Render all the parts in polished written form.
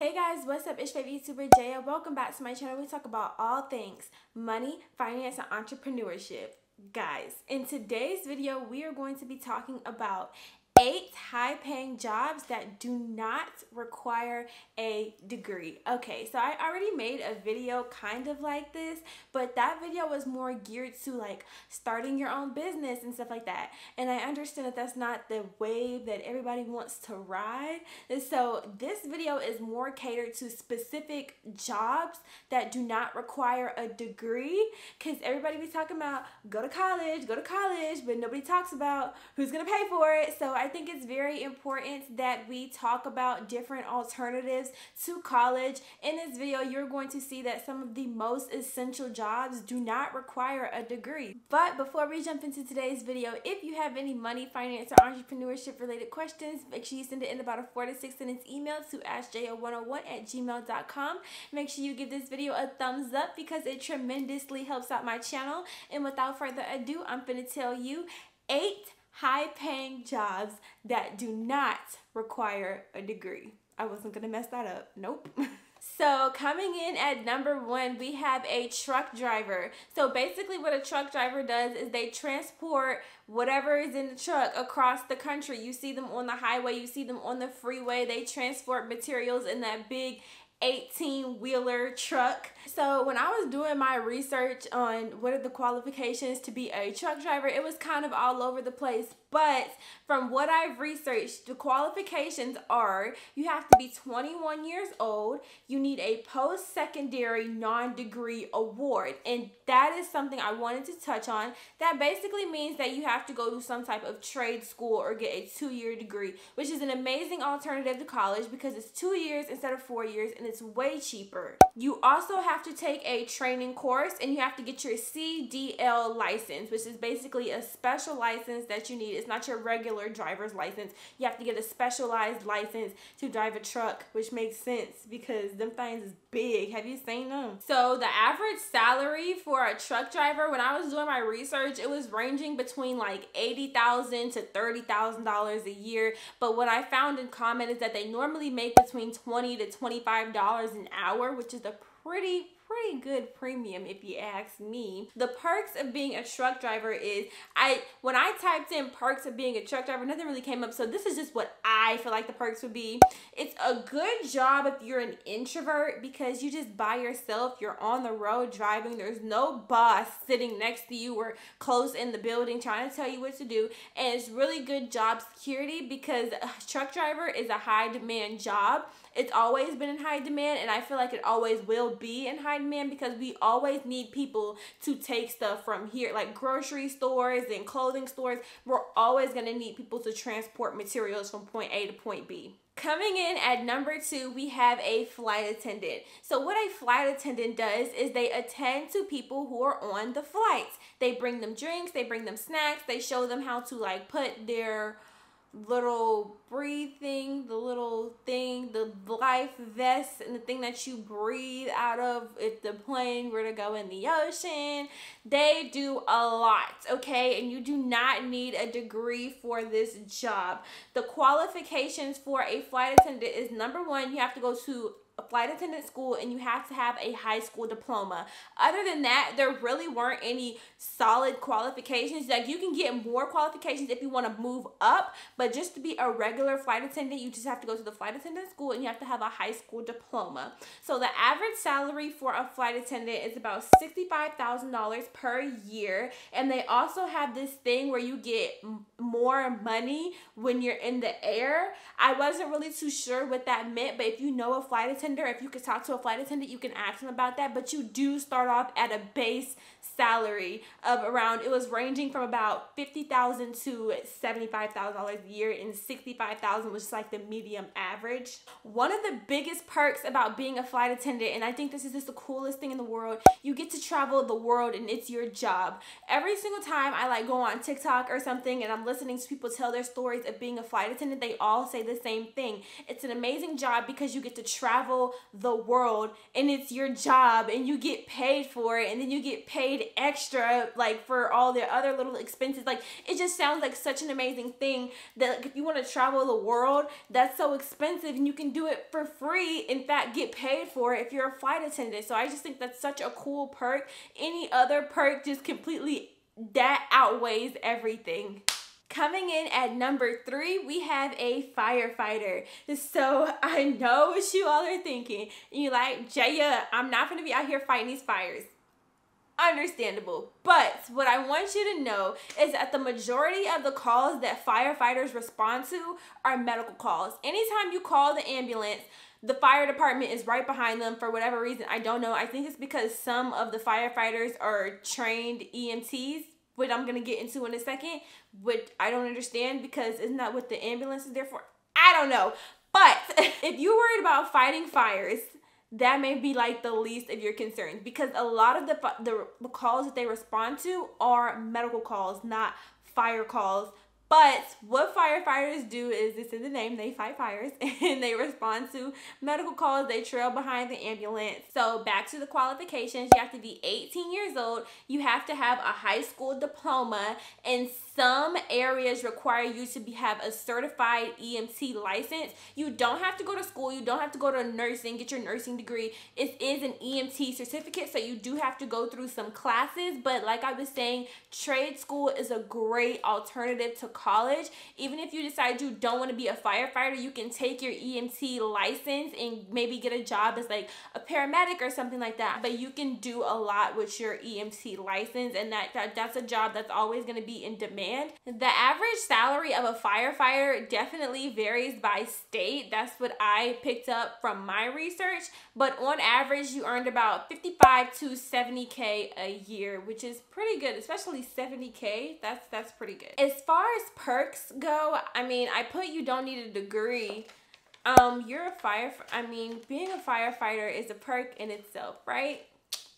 Hey guys, what's up? It's favorite YouTuber Jaya. Welcome back to my channel. We talk about all things money, finance, and entrepreneurship. Guys, in today's video, we are going to be talking about 8 high-paying jobs that do not require a degree. Okay, so I already made a video kind of like this, but that video was more geared to like starting your own business and stuff like that. And I understand that that's not the wave that everybody wants to ride. And so this video is more catered to specific jobs that do not require a degree, because everybody be talking about go to college, but nobody talks about who's gonna pay for it. So I think it's very important that we talk about different alternatives to college. In this video, you're going to see that some of the most essential jobs do not require a degree. But before we jump into today's video, if you have any money, finance, or entrepreneurship related questions, make sure you send it in about a 4 to 6 sentence email to askjo101@gmail.com. Make sure you give this video a thumbs up because it tremendously helps out my channel. And without further ado, I'm going to tell you 8 high-paying jobs that do not require a degree. I wasn't gonna mess that up. Nope. So coming in at number 1, we have a truck driver. So basically what a truck driver does is they transport whatever is in the truck across the country. You see them on the highway, you see them on the freeway. They transport materials in that big 18-wheeler truck. So when I was doing my research on what are the qualifications to be a truck driver, it was kind of all over the place. But from what I've researched, the qualifications are you have to be 21 years old, you need a post-secondary non-degree award. And that is something I wanted to touch on. That basically means that you have to go to some type of trade school or get a 2-year degree, which is an amazing alternative to college because it's 2 years instead of 4 years and it's way cheaper. You also have to take a training course and you have to get your CDL license, which is basically a special license that you need. It's not your regular driver's license. You have to get a specialized license to drive a truck, which makes sense because them things is big. Have you seen them? So the average salary for a truck driver, when I was doing my research, it was ranging between like $80,000 to $30,000 a year. But what I found in common is that they normally make between $20 to $25 an hour, which is a pretty good premium if you ask me. The perks of being a truck driver is, when I typed in perks of being a truck driver, nothing really came up. So this is just what I feel like the perks would be. It's a good job if you're an introvert because you just by yourself, you're on the road driving. There's no boss sitting next to you or close in the building trying to tell you what to do. And it's really good job security because a truck driver is a high demand job. It's always been in high demand, and I feel like it always will be in high demand because we always need people to take stuff from here, like grocery stores and clothing stores. We're always going to need people to transport materials from point A to point B. Coming in at number 2, we have a flight attendant. So what a flight attendant does is they attend to people who are on the flights. They bring them drinks, they bring them snacks, they show them how to like put their little breathing, the little thing, the life vest, and the thing that you breathe out of if the plane were to go in the ocean. They do a lot, okay? And you do not need a degree for this job. The qualifications for a flight attendant is number 1, you have to go to a flight attendant school and you have to have a high school diploma. Other than that, there really weren't any solid qualifications. Like, you can get more qualifications if you want to move up, but just to be a regular flight attendant, you just have to go to the flight attendant school and you have to have a high school diploma. So the average salary for a flight attendant is about $65,000 per year, and they also have this thing where you get more money when you're in the air. I wasn't really too sure what that meant, but if you know a flight attendant, if you could talk to a flight attendant, you can ask them about that. But you do start off at a base salary of around, it was ranging from about $50,000 to $75,000 a year, and $65,000 was just like the medium average. One of the biggest perks about being a flight attendant, and I think this is just the coolest thing in the world, you get to travel the world and it's your job. Every single time I like go on TikTok or something and I'm listening to people tell their stories of being a flight attendant, they all say the same thing. It's an amazing job because you get to travel travel the world, and it's your job, and you get paid for it, and then you get paid extra like for all the other little expenses. Like, it just sounds like such an amazing thing that, like, if you want to travel the world, that's so expensive, and you can do it for free, in fact get paid for it if you're a flight attendant. So I just think that's such a cool perk. Any other perk just completely, that outweighs everything. Coming in at number 3, we have a firefighter. So I know what you all are thinking. You like, Jaya, I'm not going to be out here fighting these fires. Understandable. But what I want you to know is that the majority of the calls that firefighters respond to are medical calls. Anytime you call the ambulance, the fire department is right behind them for whatever reason. I don't know. I think it's because some of the firefighters are trained EMTs, which I'm going to get into in a second, which I don't understand, because isn't that what the ambulance is there for? I don't know. But if you're worried about fighting fires, that may be like the least of your concerns, because a lot of the calls that they respond to are medical calls, not fire calls. But what firefighters do is, it's in the name, they fight fires, and they respond to medical calls. They trail behind the ambulance. So back to the qualifications, you have to be 18 years old. You have to have a high school diploma, and some areas require you to have a certified EMT license. You don't have to go to school. You don't have to go to nursing, get your nursing degree. It is an EMT certificate, so you do have to go through some classes. But like I was saying, trade school is a great alternative to college. Even if you decide you don't want to be a firefighter, you can take your EMT license and maybe get a job as like a paramedic or something like that. But you can do a lot with your EMT license, and that's a job that's always going to be in demand. The average salary of a firefighter definitely varies by state. That's what I picked up from my research. But on average, you earned about 55 to 70K a year, which is pretty good, especially 70K. That's pretty good. As far as perks go, I mean, I put you don't need a degree. You're a being a firefighter is a perk in itself, right?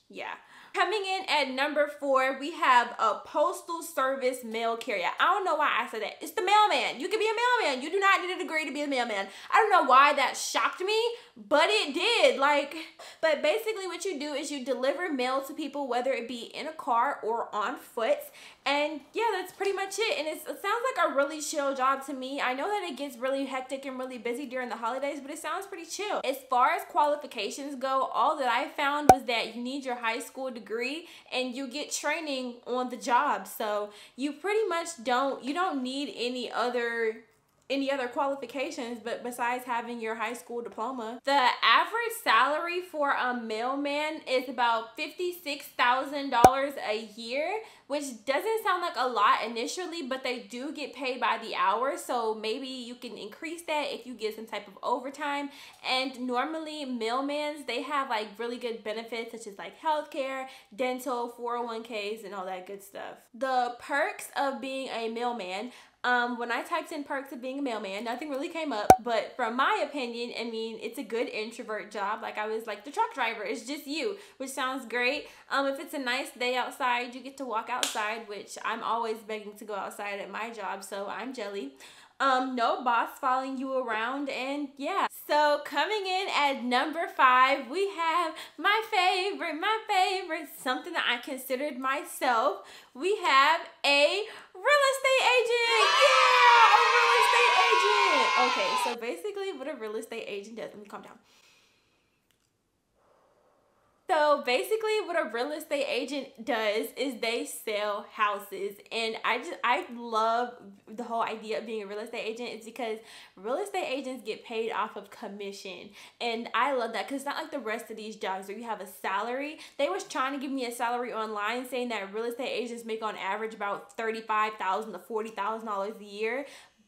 Yeah. Coming in at number 4, we have a postal service mail carrier. I don't know why I said that. It's the mailman. You can be a mailman. You do not need a degree to be a mailman. I don't know why that shocked me, but it did. But basically what you do is you deliver mail to people, whether it be in a car or on foot. And yeah, that's pretty much it. And it sounds like a really chill job to me. I know that it gets really hectic and really busy during the holidays, but it sounds pretty chill. As far as qualifications go, all that I found was that you need your high school degree and you get training on the job. So you pretty much don't need any other qualifications but besides having your high school diploma. The average salary for a mailman is about $56,000 a year, which doesn't sound like a lot initially, but they do get paid by the hour, so maybe you can increase that if you get some type of overtime. And normally mailmans, they have like really good benefits such as like healthcare, dental, 401ks, and all that good stuff. The perks of being a mailman, when I typed in perks of being a mailman, nothing really came up, but from my opinion, I mean, it's a good introvert job. Like I was like, the truck driver, it's just you, which sounds great. If it's a nice day outside, you get to walk outside, which I'm always begging to go outside at my job, so I'm jelly. No boss following you around, and yeah. So coming in at number 5, we have my favorite, something that I considered myself. We have a real estate agent. Yeah, a real estate agent. Okay, so basically what a real estate agent does, let me calm down. So basically what a real estate agent does is they sell houses, and I love the whole idea of being a real estate agent. It's because real estate agents get paid off of commission, and I love that because it's not like the rest of these jobs where you have a salary. They was trying to give me a salary online saying that real estate agents make on average about $35,000 to $40,000 a year.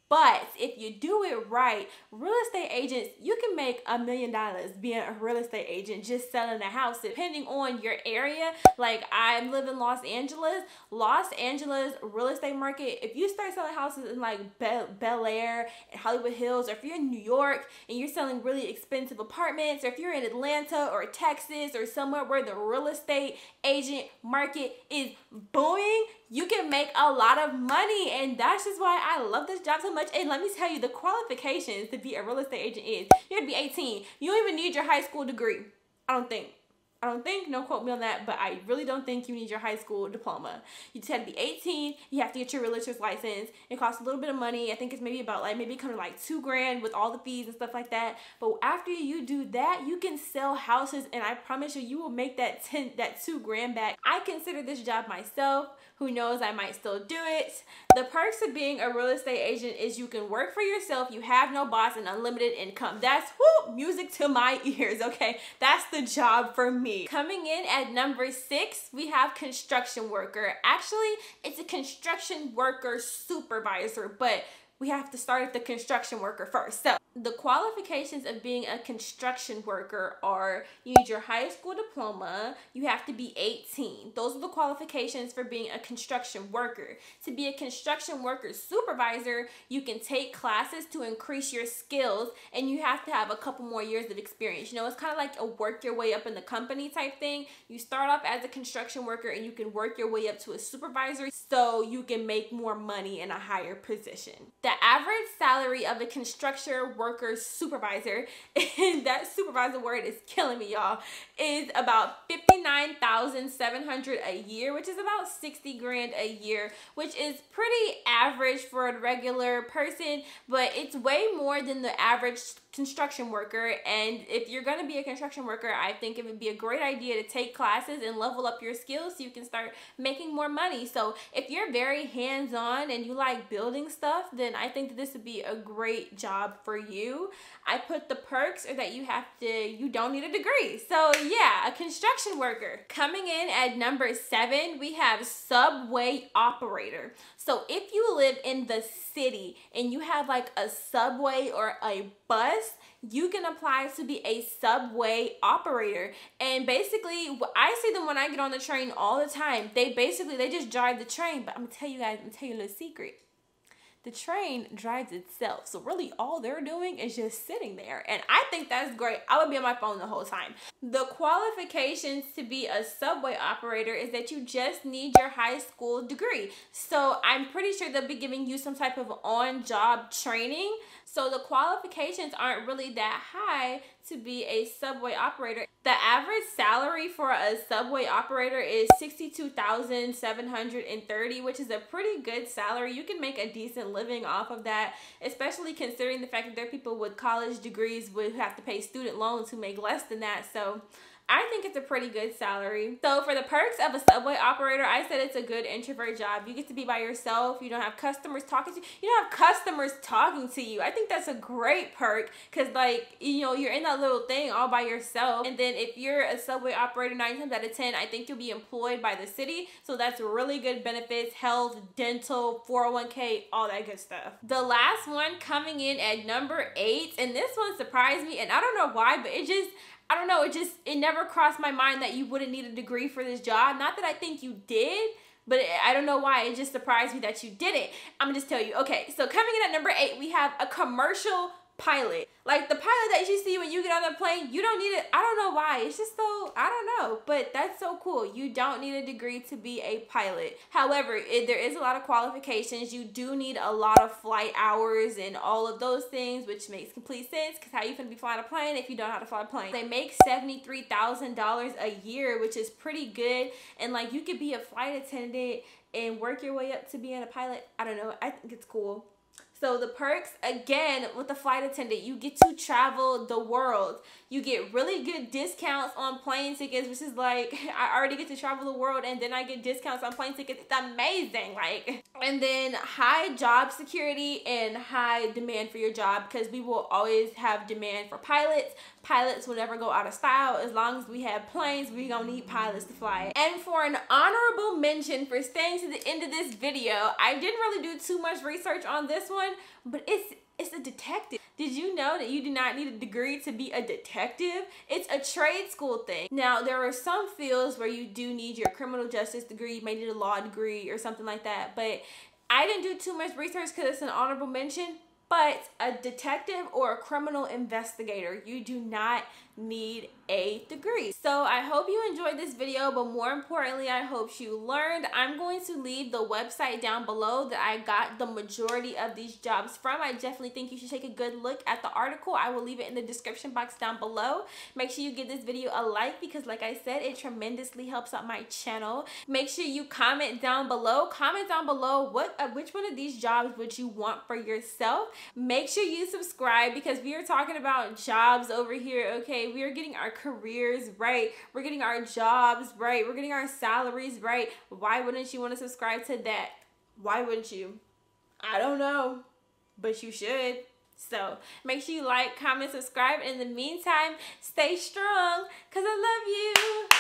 But if you do it right, real estate agents, you can make $1 million being a real estate agent just selling a house, depending on your area. Like I live in Los Angeles real estate market, if you start selling houses in like Bel Air and Hollywood Hills, or if you're in New York and you're selling really expensive apartments, or if you're in Atlanta or Texas or somewhere where the real estate agent market is booming, you can make a lot of money. And that's just why I love this job so much. much. And let me tell you, the qualifications to be a real estate agent is you have to be 18. You don't even need your high school degree. I don't think, don't quote me on that, but I really don't think you need your high school diploma. You just have to be 18. You have to get your realtor's license. It costs a little bit of money. I think it's maybe about maybe kind of like $2,000 with all the fees and stuff like that. But after you do that, you can sell houses, and I promise you, you will make that $2,000 back. I consider this job myself. Who knows, I might still do it. The perks of being a real estate agent is you can work for yourself, you have no boss, and unlimited income. That's music to my ears, okay? That's the job for me. Coming in at number 6, we have construction worker. Actually, it's a construction worker supervisor, but we have to start at the construction worker first. So the qualifications of being a construction worker are you need your high school diploma, you have to be 18. Those are the qualifications for being a construction worker. To be a construction worker supervisor, you can take classes to increase your skills, and you have to have a couple more years of experience. You know, it's kind of like a work your way up in the company type thing. You start off as a construction worker and you can work your way up to a supervisor so you can make more money in a higher position. The average salary of a construction worker supervisor, and that supervisor word is killing me, y'all, is about $59,700 a year, which is about $60,000 a year, which is pretty average for a regular person, but it's way more than the average construction worker. And if you're going to be a construction worker, I think it would be a great idea to take classes and level up your skills so you can start making more money. So if you're very hands-on and you like building stuff, then I think that this would be a great job for you. I put the perks are that you don't need a degree. So yeah, a construction worker. Coming in at number 7, we have subway operator. So if you live in the city and you have like a subway or a bus, you can apply to be a subway operator. And basically, I see them when I get on the train all the time. They just drive the train. But I'm gonna tell you guys, a little secret. The train drives itself. So really all they're doing is just sitting there. And I think that's great. I would be on my phone the whole time. The qualifications to be a subway operator is that you just need your high school degree. So I'm pretty sure they'll be giving you some type of on-job training. So the qualifications aren't really that high to be a subway operator. The average salary for a subway operator is $62,730, which is a pretty good salary. You can make a decent living off of that, especially considering the fact that there are people with college degrees who have to pay student loans who make less than that. So I think it's a pretty good salary. So for the perks of a subway operator, I said it's a good introvert job. You get to be by yourself. You don't have customers talking to you. You don't have customers talking to you. I think that's a great perk because, like, you know, you're in that little thing all by yourself. And then if you're a subway operator 9 times out of 10, I think you'll be employed by the city. So that's really good benefits, health, dental, 401k, all that good stuff. The last one coming in at number 8, and this one surprised me, and I don't know why, but it never crossed my mind that you wouldn't need a degree for this job. Not that I think you did, but I don't know why. It just surprised me that you didn't. I'm gonna just tell you. Okay, so coming in at number 8, we have a commercial pilot. Like the pilot that you see when you get on the plane, you don't need it. I don't know why. It's just so, I don't know, but that's so cool. You don't need a degree to be a pilot. However, there is a lot of qualifications. You do need a lot of flight hours and all of those things, which makes complete sense because how you gonna be flying a plane if you don't know how to fly a plane? They make $73,000 a year, which is pretty good. And like you could be a flight attendant and work your way up to being a pilot. I don't know. I think it's cool. So the perks, again, with the flight attendant, you get to travel the world. You get really good discounts on plane tickets, which is like, I already get to travel the world and then I get discounts on plane tickets. It's amazing. Like, and then high job security and high demand for your job because we will always have demand for pilots. Pilots will never go out of style. As long as we have planes, we're gonna need pilots to fly it. And for an honorable mention for staying to the end of this video, I didn't really do too much research on this one, but it's a detective. Did you know that you do not need a degree to be a detective? It's a trade school thing. Now, there are some fields where you do need your criminal justice degree, you may need a law degree or something like that, but I didn't do too much research because it's an honorable mention. But a detective or a criminal investigator, you do not need a degree. So I hope you enjoyed this video, but more importantly, I hope you learned. I'm going to leave the website down below that I got the majority of these jobs from. I definitely think you should take a good look at the article. I will leave it in the description box down below. Make sure you give this video a like because, like I said, it tremendously helps out my channel. Make sure you comment down below. Comment down below which one of these jobs would you want for yourself. Make sure you subscribe because we are talking about jobs over here, okay? We are getting our careers right. We're getting our jobs right. We're getting our salaries right. Why wouldn't you want to subscribe to that? Why wouldn't you? I don't know, but you should. So make sure you like, comment, subscribe. In the meantime, stay strong because I love you.